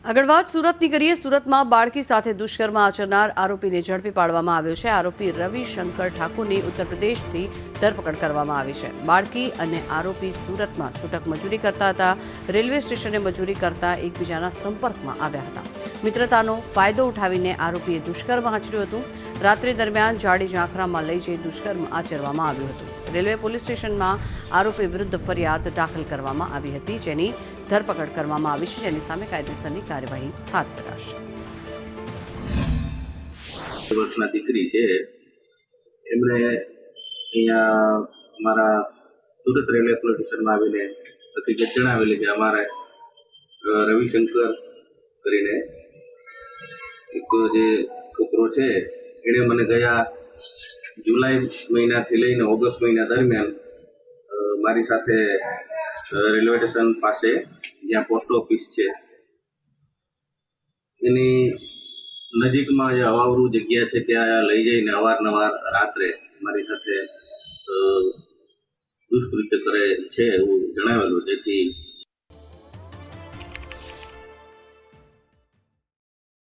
આગળ વાત સુરતની કરીએ। સુરતમાં બાળકી સાથે દુષ્કર્મ આચરનાર આરોપીને ઝડપી પાડવામાં આવ્યો છે। આરોપી રવિશંકર ઠાકુરની ઉત્તર પ્રદેશથી ધરપકડ કરવામાં આવી છે। બાળકી અને આરોપી સુરતમાં છૂટક મજૂરી કરતા હતા। રેલવે સ્ટેશને મજૂરી કરતા એકબીજાના સંપર્કમાં આવ્યા હતા। મિત્રતાનો ફાયદો ઉઠાવીને આરોપીએ દુષ્કર્મ આચર્યું હતું। રાત્રિ દરમિયાન જાડી ઝાંખરામાં લઈ જઈ દુષ્કર્મ આચરવામાં આવ્યું હતું। રેલવે પોલીસ સ્ટેશનમાં આરોપી વિરુદ્ધ ફરિયાદ દાખલ કરવામાં આવી હતી, જેની ધરપકડ કરવામાં આવી છે, જેની સામે કાયદેસરની કાર્યવાહી હાથ ધરાશે। વર્ષના દીકરી છે, એમણે અહીંયા અમારા સુરત રેલવે પોલીસ સ્ટેશનમાં આવીને હકીકત જણાવેલી કે અમારે રવિશંકર કરીને એક જે છોકરો છે, એણે મને ગયા જુલાઈ મહિનાથી લઈને ઓગસ્ટ મહિના દરમિયાન મારી સાથે રેલવે સ્ટેશન પાસે જ્યાં પોસ્ટ ઓફિસ છે એની નજીકમાં જે અવાવરું જગ્યા છે ત્યાં લઈ જઈને અવારનવાર રાત્રે મારી સાથે દુષ્કૃત્ય કરે છે એવું જણાવેલું, જેથી